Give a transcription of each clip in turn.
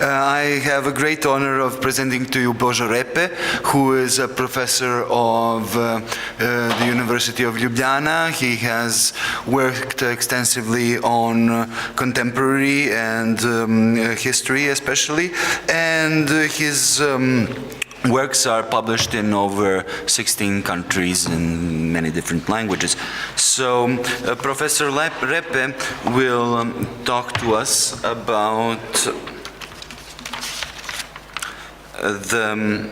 I have a great honor of presenting to you Božo Repe, who is a professor of the University of Ljubljana. He has worked extensively on contemporary and history especially, and his works are published in over 16 countries in many different languages. So Professor Repe will talk to us about the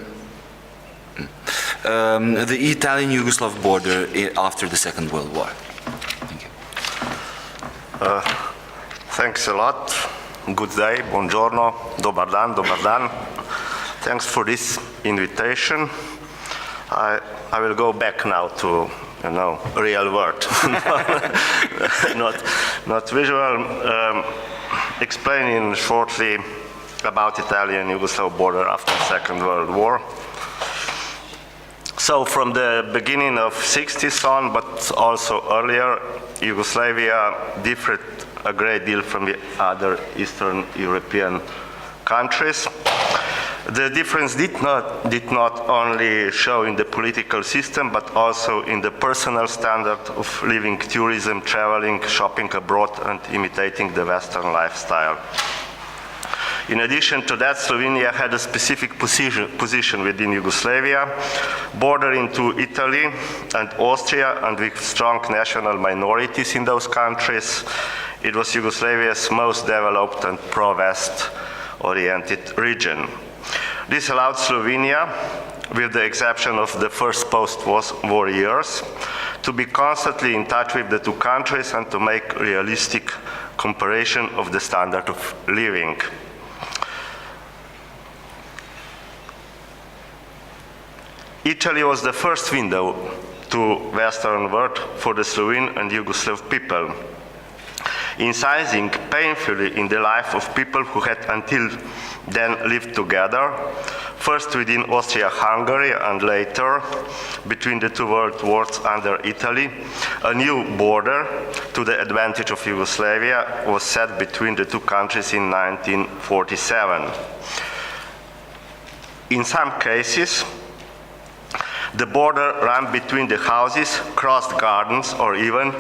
Italian-Yugoslav border after the Second World War. Thank you. Thanks a lot. Good day, buongiorno, dobar dan. Thanks for this invitation. I will go back now to, real world, not visual. Explaining shortly about Italian-Yugoslav border after Second World War. So from the beginning of 60s on, but also earlier, Yugoslavia differed a great deal from the other Eastern European countries. The difference did not only show in the political system, but also in the personal standard of living, tourism, traveling, shopping abroad, and imitating the Western lifestyle. In addition to that, Slovenia had a specific position within Yugoslavia, bordering to Italy and Austria, and with strong national minorities in those countries. It was Yugoslavia's most developed and pro-West oriented region. This allowed Slovenia, with the exception of the first post-war years, to be constantly in touch with the two countries and to make realistic comparison of the standard of living. Italy was the first window to Western world for the Slovene and Yugoslav people, incising painfully in the life of people who had until then lived together, first within Austria-Hungary and later between the two world wars under Italy. A new border to the advantage of Yugoslavia was set between the two countries in 1947. In some cases, the border ran between the houses, crossed gardens, or even,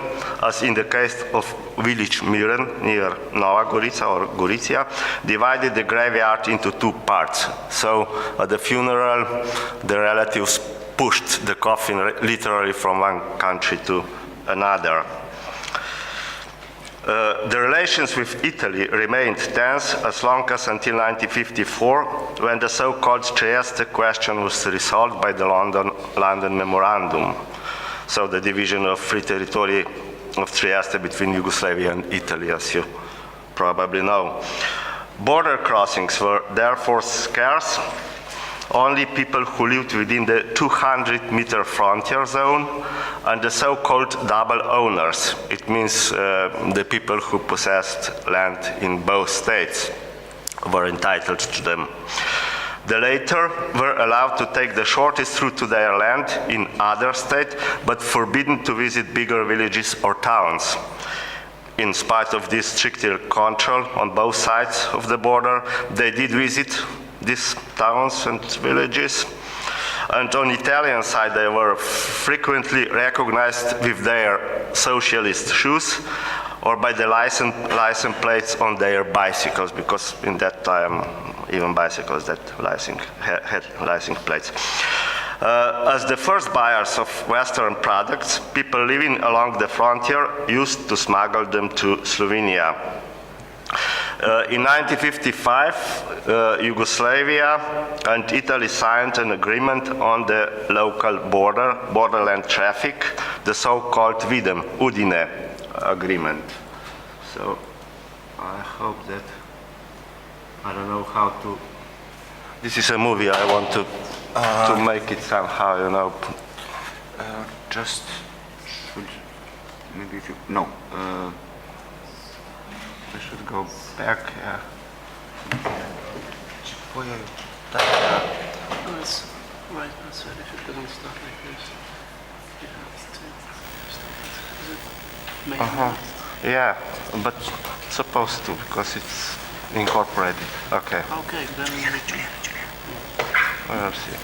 as in the case of village Miren near Nova Gorica or Gorica, divided the graveyard into two parts. So at the funeral, the relatives pushed the coffin literally from one country to another. The relations with Italy remained tense as long as until 1954, when the so-called Trieste question was resolved by the London Memorandum, so the division of free territory of Trieste between Yugoslavia and Italy, as you probably know. Border crossings were therefore scarce. Only people who lived within the 200-meter frontier zone and the so-called double owners. It means the people who possessed land in both states were entitled to them. The latter were allowed to take the shortest route to their land in other states, but forbidden to visit bigger villages or towns. In spite of this stricter control on both sides of the border, they did visit these towns and villages. And on the Italian side, they were frequently recognized with their socialist shoes or by the license plates on their bicycles, because in that time, even bicycles that had license plates. As the first buyers of Western products, people living along the frontier used to smuggle them to Slovenia. In 1955, Yugoslavia and Italy signed an agreement on the local borderland traffic, the so-called Udine agreement. So I hope that, I don't know how to, this is a movie, I want to make it somehow, just should, maybe if you, no. We should go back, yeah. No, it's right outside if it doesn't start like this. You have to stop it. Is it Yeah, but it's supposed to, because it's incorporated. Okay, Okay, then we can. we'll see.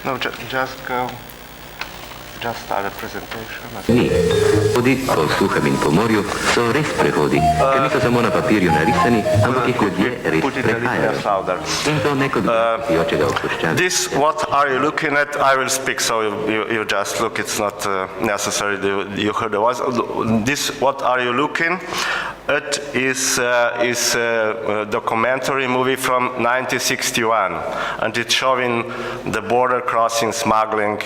No, just go. Just start a presentation. Prehodi po suhem in po morju so res prehodi, ker niso samo na papirju narisani, ampak jih ljudje res Put it a little prehajajo. louder. In to ne kot jočega opuščanja. This, what are you looking at? I will speak, so you just look. It's not necessary you heard the voice. This, what are you looking at, is a documentary movie from 1961, and it's showing the border crossing, smuggling,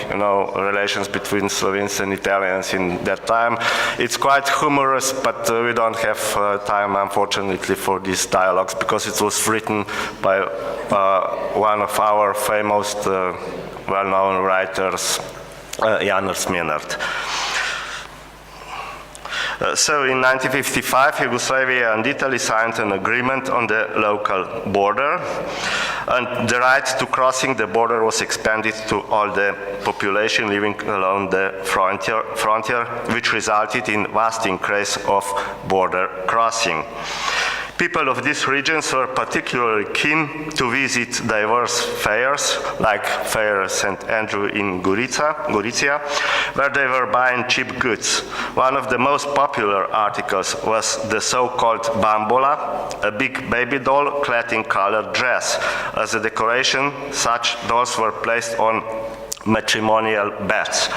relations between Slovenes and Italians in that time. It's quite humorous, but we don't have time, unfortunately, for these dialogues because it was written by one of our famous, well-known writers, Janus Mienert. So in 1955, Yugoslavia and Italy signed an agreement on the local border, and the right to crossing the border was expanded to all the population living along the frontier, which resulted in vast increase of border crossing. People of these regions were particularly keen to visit diverse fairs, like Fair St. Andrew in Gorizia, where they were buying cheap goods. One of the most popular articles was the so-called bambola, a big baby doll clad in colored dress. As a decoration, such dolls were placed on matrimonial beds.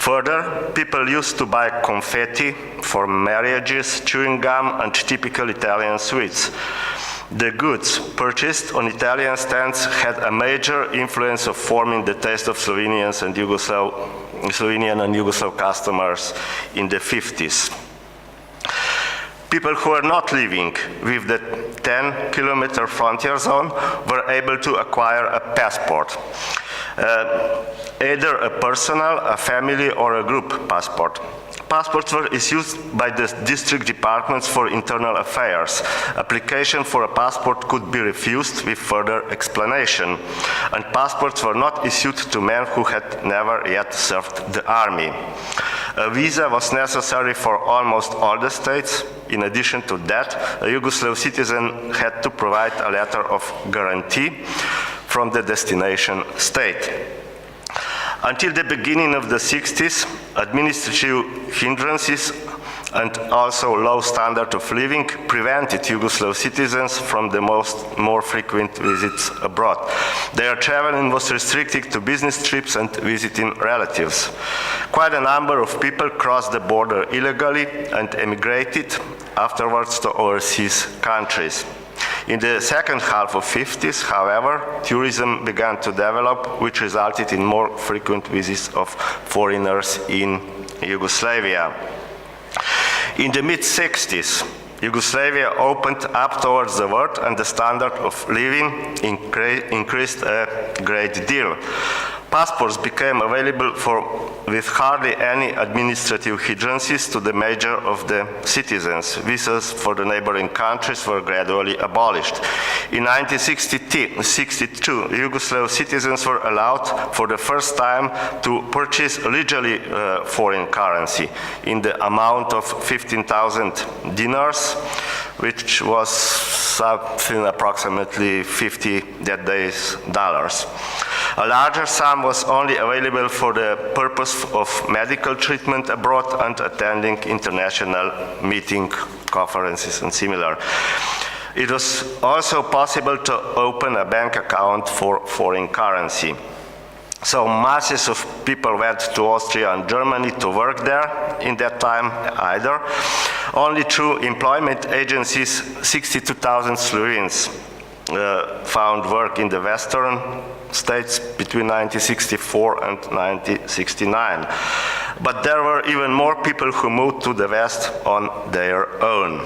Further, people used to buy confetti for marriages, chewing gum, and typical Italian sweets. The goods purchased on Italian stands had a major influence of forming the taste of Slovenian and Yugoslav customers in the 50s. People who were not living with the 10-kilometer frontier zone were able to acquire a passport. Either a personal, a family, or a group passport. Passports were issued by the district departments for internal affairs. Application for a passport could be refused with further explanation, and passports were not issued to men who had never yet served the army. A visa was necessary for almost all the states. In addition to that, a Yugoslav citizen had to provide a letter of guarantee from the destination state. Until the beginning of the 60s, administrative hindrances and also low standard of living prevented Yugoslav citizens from the more frequent visits abroad. Their traveling was restricted to business trips and visiting relatives. Quite a number of people crossed the border illegally and emigrated afterwards to overseas countries. In the second half of 50s, however, tourism began to develop, which resulted in more frequent visits of foreigners in Yugoslavia. In the mid-60s, Yugoslavia opened up towards the world, and the standard of living increased a great deal. Passports became available with hardly any administrative hindrances to the major of the citizens. Visas for the neighboring countries were gradually abolished. In 1962, Yugoslav citizens were allowed for the first time to purchase legally foreign currency in the amount of 15,000 dinars, which was something approximately 50 that days dollars. A larger sum was only available for the purpose of medical treatment abroad and attending international meetings, conferences, and similar. It was also possible to open a bank account for foreign currency. So masses of people went to Austria and Germany to work there in that time either. Only through employment agencies, 62,000 Slovenes found work in the Western states between 1964 and 1969. But there were even more people who moved to the West on their own.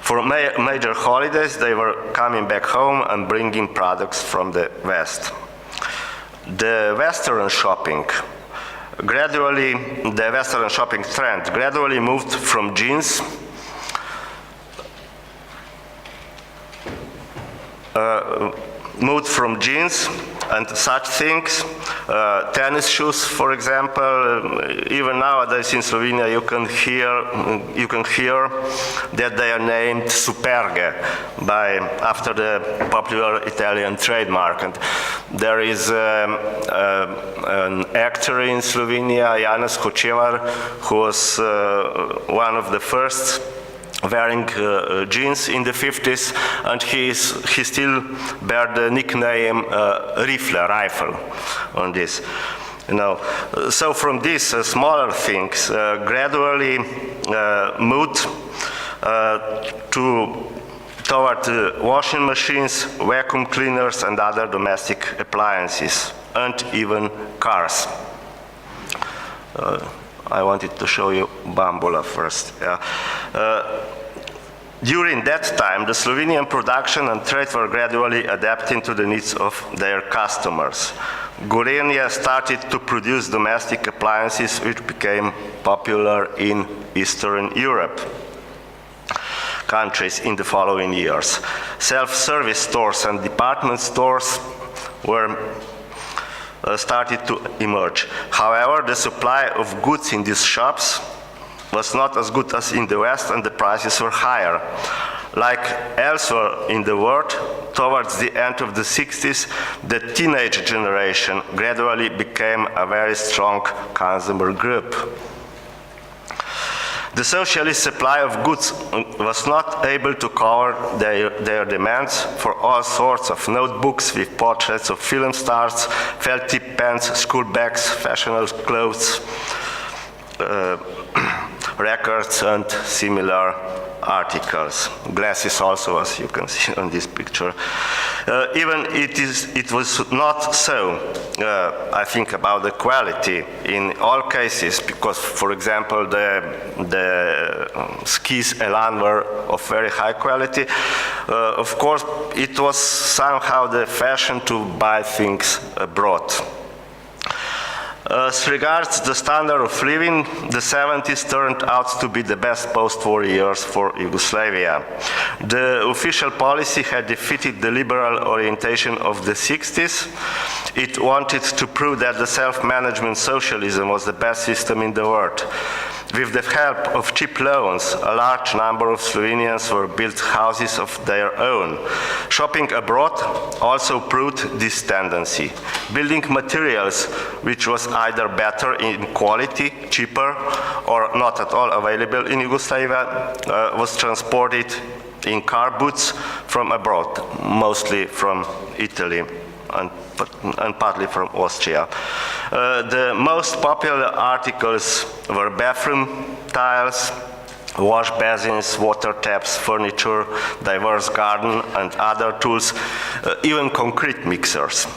For major holidays, they were coming back home and bringing products from the West. The Western shopping trend gradually moved from jeans moved from jeans and such things. Tennis shoes, for example, even nowadays in Slovenia you can hear that they are named Superge after the popular Italian trademark. And there is an actor in Slovenia, Janez Hočevar, who was one of the first wearing jeans in the 50s, and he still bear the nickname rifle on this. So from these smaller things, gradually moved toward washing machines, vacuum cleaners, and other domestic appliances, and even cars. I wanted to show you Bambola first. During that time, the Slovenian production and trade were gradually adapting to the needs of their customers. Gorenje started to produce domestic appliances which became popular in Eastern Europe countries in the following years. Self-service stores and department stores were started to emerge. However, the supply of goods in these shops was not as good as in the West, and the prices were higher. Like elsewhere in the world, towards the end of the 60s, the teenage generation gradually became a very strong consumer group. The socialist supply of goods was not able to cover their demands for all sorts of notebooks with portraits of film stars, felt tip pens, school bags, fashionable clothes, records, and similar articles. Glasses also, as you can see on this picture. Even it was not so, I think, about the quality in all cases, because, for example, the skis Elan were of very high quality. Of course, it was somehow the fashion to buy things abroad. As regards the standard of living, the 70s turned out to be the best post-war years for Yugoslavia. The official policy had defeated the liberal orientation of the 60s. It wanted to prove that the self-management socialism was the best system in the world. With the help of cheap loans, a large number of Slovenians were built houses of their own. Shopping abroad also proved this tendency. Building materials, which was either better in quality, cheaper, or not at all available in Yugoslavia, was transported in car boats from abroad, mostly from Italy and partly from Austria. The most popular articles were bathroom tiles, wash basins, water taps, furniture, diverse garden and other tools, even concrete mixers.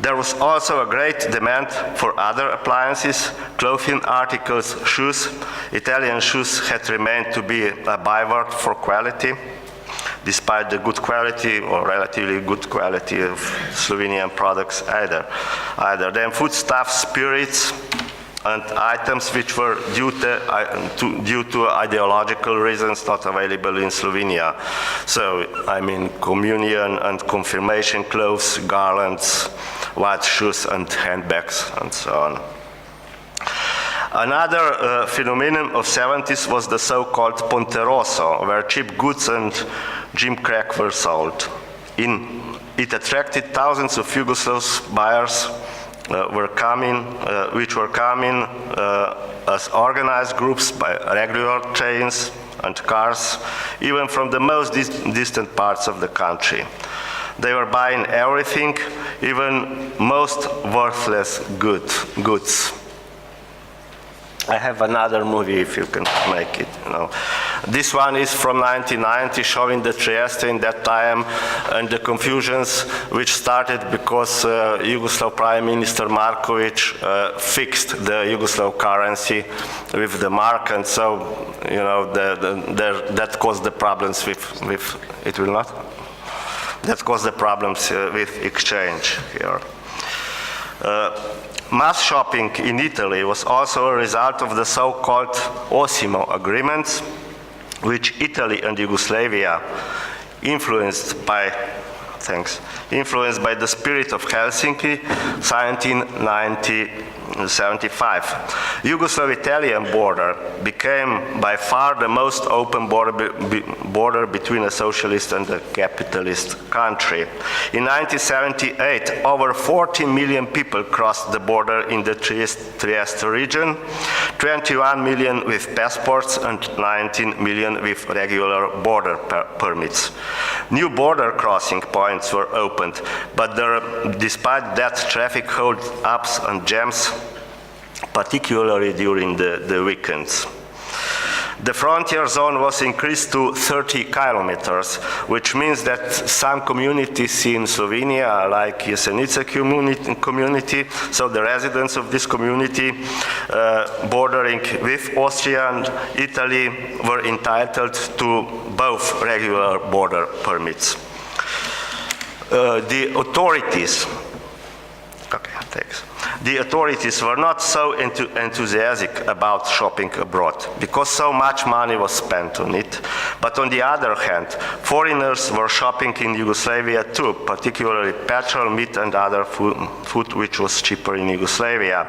There was also a great demand for other appliances, clothing articles, shoes. Italian shoes had remained to be a byword for quality, despite the good quality or relatively good quality of Slovenian products either. Then foodstuffs, spirits, and items which were due to ideological reasons not available in Slovenia. So, I mean, communion and confirmation clothes, garlands, white shoes and handbags, and so on. Another phenomenon of 70s was the so-called Ponte Rosso, where cheap goods and gimcrack were sold. It attracted thousands of Yugoslav buyers which were coming as organized groups by regular trains and cars, even from the most distant parts of the country. They were buying everything, even most worthless goods. I have another movie, if you can make it. This one is from 1990, showing the Trieste in that time and the confusions which started because Yugoslav Prime Minister Markovic fixed the Yugoslav currency with the mark, and so that caused the problems with it will not. That caused the problems with exchange here. Mass shopping in Italy was also a result of the so-called Osimo agreements, which Italy and Yugoslavia, influenced by Thanks. Influenced by the spirit of Helsinki, 1975. Yugoslav-Italian border became by far the most open border between a socialist and a capitalist country. In 1978, over 40 million people crossed the border in the Trieste region, 21 million with passports and 19 million with regular border permits. New border crossing points were opened, but despite that, traffic hold-ups and jams, particularly during the weekends. The frontier zone was increased to 30 kilometers, which means that some communities in Slovenia, like Jesenica community, so the residents of this community bordering with Austria and Italy, were entitled to both regular border permits. The authorities were not so enthusiastic about shopping abroad because so much money was spent on it. But on the other hand, foreigners were shopping in Yugoslavia too, particularly petrol, meat and other food which was cheaper in Yugoslavia.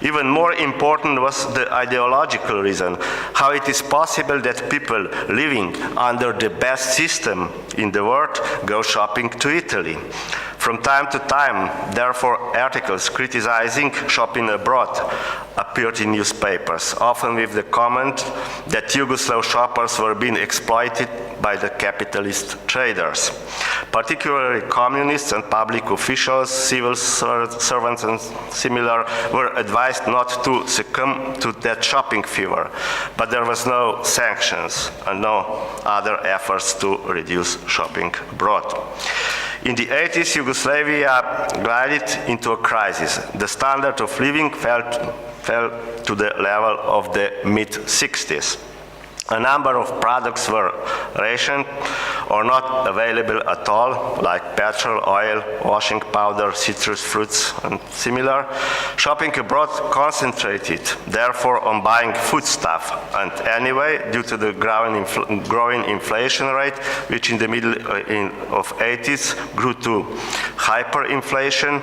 Even more important was the ideological reason, how it is possible that people living under the best system in the world go shopping to Italy. From time to time, therefore, articles criticizing shopping abroad appeared in newspapers, often with the comment that Yugoslav shoppers were being exploited by the capitalist traders. Particularly communists and public officials, civil servants and similar were advised not to succumb to that shopping fever, but there was no sanctions and no other efforts to reduce shopping abroad. In the 80s, Yugoslavia glided into a crisis. The standard of living fell to the level of the mid-60s. A number of products were rationed or not available at all, like petrol, oil, washing powder, citrus fruits, and similar. Shopping abroad concentrated, therefore, on buying foodstuff. And anyway, due to the growing inflation rate, which in the middle of 80s grew to hyperinflation,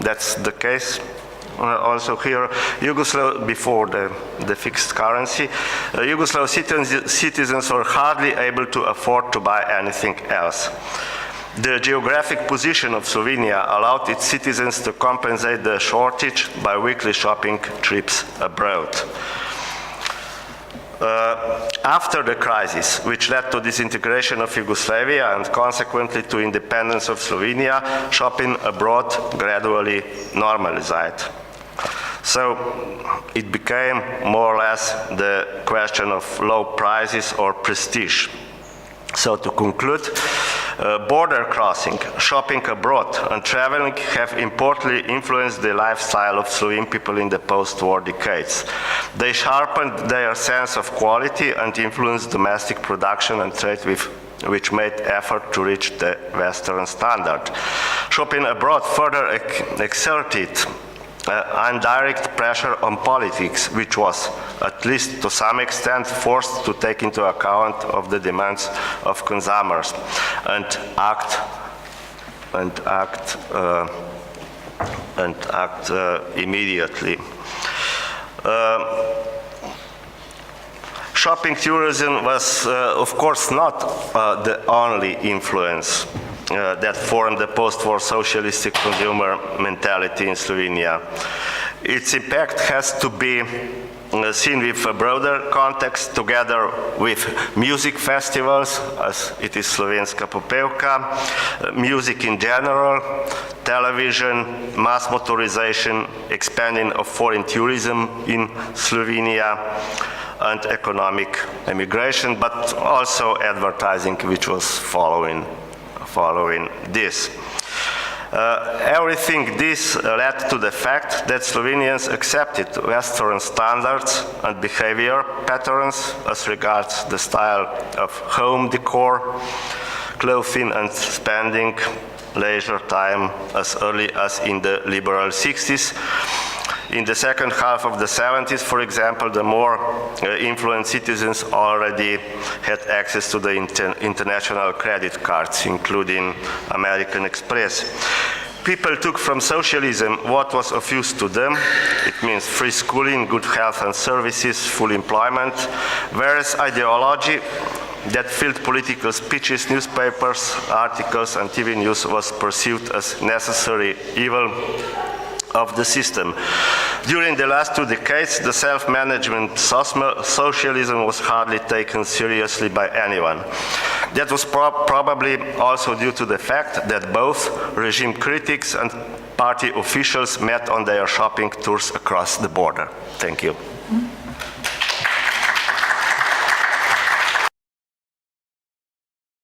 that's the case. Also here, Yugoslav, before the fixed currency, Yugoslav citizens were hardly able to afford to buy anything else. The geographic position of Slovenia allowed its citizens to compensate the shortage by weekly shopping trips abroad. After the crisis, which led to disintegration of Yugoslavia and consequently to independence of Slovenia, shopping abroad gradually normalized. So it became more or less the question of low prices or prestige. So to conclude, border crossing, shopping abroad, and traveling have importantly influenced the lifestyle of Slovene people in the post-war decades. They sharpened their sense of quality and influenced domestic production and trade which made effort to reach the Western standard. Shopping abroad further exerted indirect pressure on politics, which was, at least to some extent, forced to take into account of the demands of consumers and act immediately. Shopping tourism was, of course, not the only influence that formed the post-war socialistic consumer mentality in Slovenia. Its impact has to be seen with a broader context, together with music festivals, as it is Slovenska popevka, music in general, television, mass motorization, expanding of foreign tourism in Slovenia, and economic emigration, but also advertising, which was following this. Everything this led to the fact that Slovenians accepted Western standards and behavior patterns as regards the style of home decor, clothing and spending leisure time as early as in the liberal 60s. In the second half of the 70s, for example, the more influent citizens already had access to the international credit cards, including American Express. People took from socialism what was of use to them. It means free schooling, good health and services, full employment, whereas ideology that filled political speeches, newspapers, articles, and TV news was perceived as necessary evil of the system. During the last 2 decades, the self-management socialism was hardly taken seriously by anyone. That was probably also due to the fact that both regime critics and party officials met on their shopping tours across the border. Thank you.